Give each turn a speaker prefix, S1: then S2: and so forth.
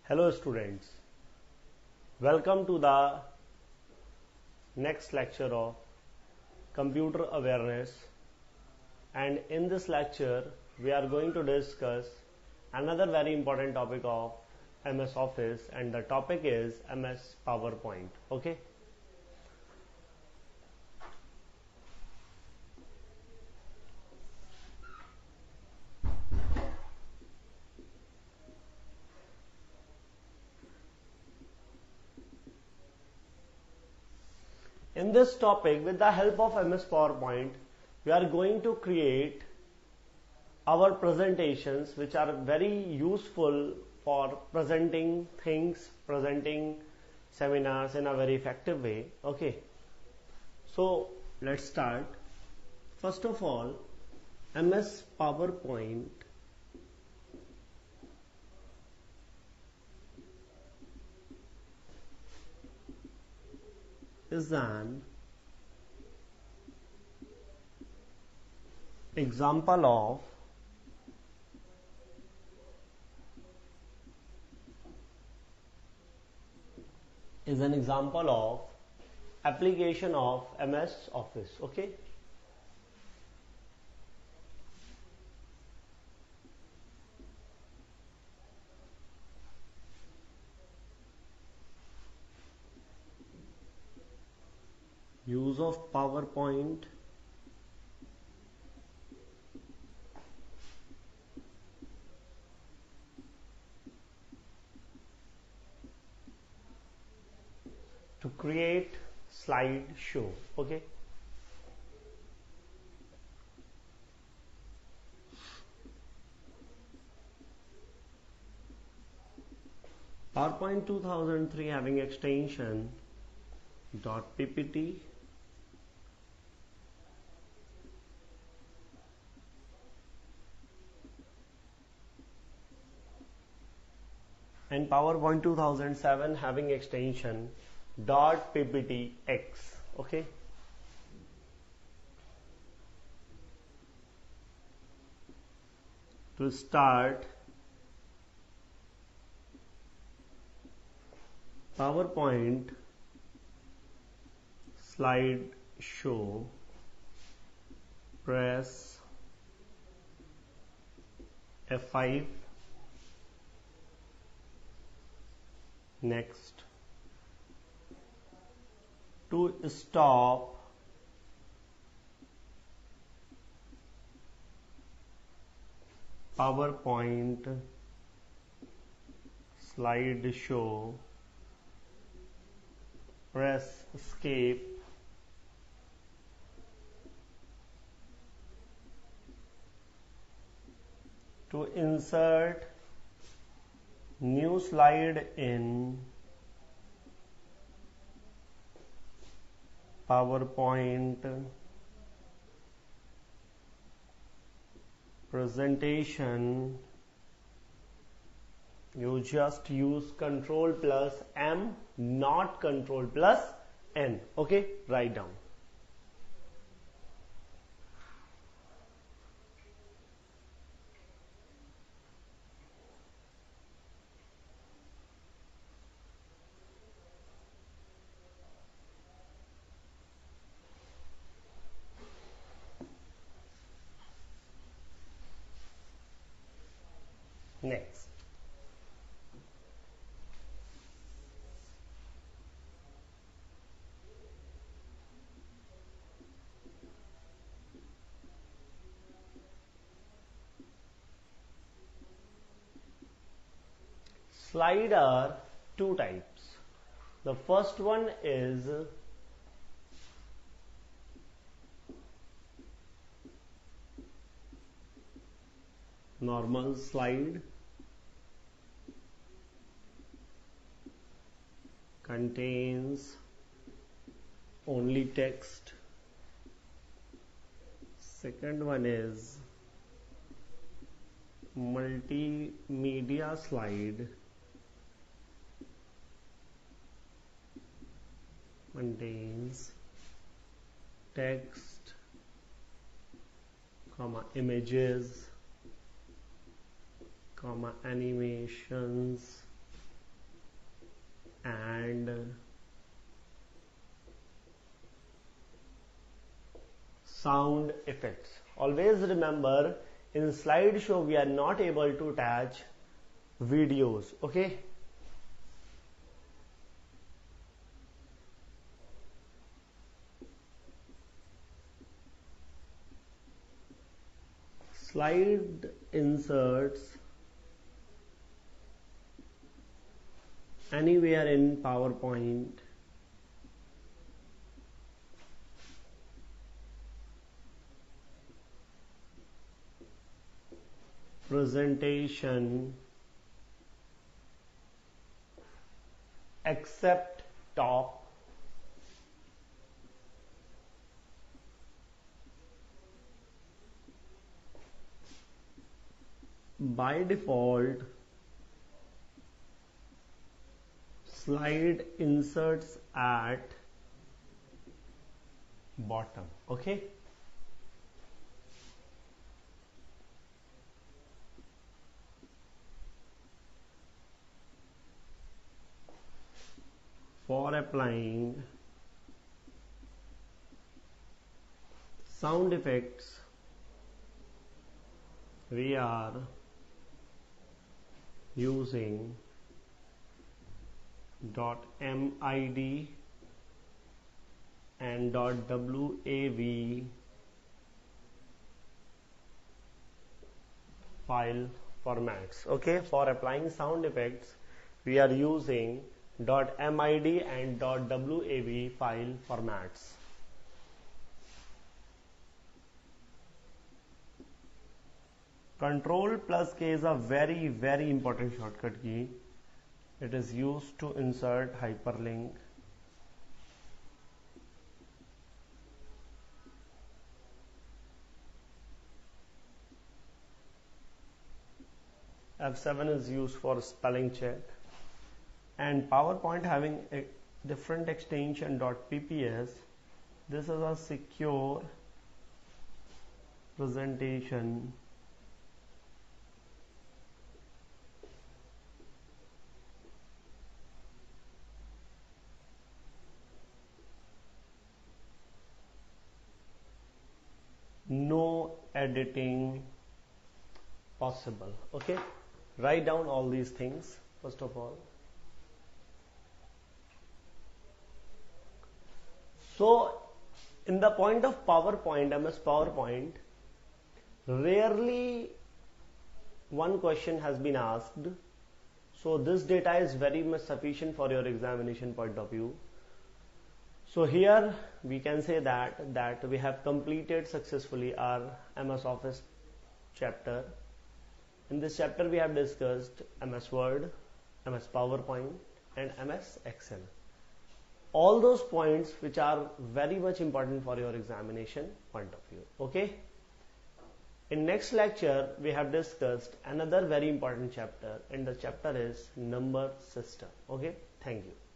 S1: Hello students, welcome to the next lecture of computer awareness, and in this lecture we are going to discuss another very important topic of MS Office, and the topic is MS PowerPoint. Okay. In this topic, with the help of MS PowerPoint, we are going to create our presentations which are very useful for presenting things, presenting seminars in a very effective way. Okay. So let's start. First of all, MS PowerPoint is an example of application of MS Office. Okay. Use of PowerPoint to create slideshow. Okay. PowerPoint 2003 having extension .ppt, and PowerPoint 2007 having extension .pptx. Okay. To start, PowerPoint slideshow, press F5. Next, to stop PowerPoint slideshow, press escape. To insert new slide in PowerPoint presentation, you just use Ctrl plus M, not Ctrl plus N. Okay, write down. Next, slide are two types. The first one is normal slide, contains only text. Second one is multimedia slide, contains text, images, animations, and sound effects. Always remember, in slideshow we are not able to attach videos. Okay, slide inserts anywhere in PowerPoint presentation except top, by default slide inserts at bottom. Okay, for applying sound effects we are using .mid and .wav file formats. Okay, for applying sound effects we are using .mid and .wav file formats. Control plus K is a very important shortcut key. It is used to insert hyperlink. F7 is used for spelling check, and PowerPoint having a different extension .pps. This is a secure presentation no editing possible. Okay, write down all these things first of all. So in the point of PowerPoint, MS PowerPoint, rarely one question has been asked, so this data is very much sufficient for your examination point of view. So here we can say that we have completed successfully our MS Office chapter. In this chapter we have discussed MS Word, MS PowerPoint and MS Excel. All those points which are very much important for your examination point of view. Okay. In next lecture we have discussed another very important chapter, and the chapter is number system. Okay. Thank you.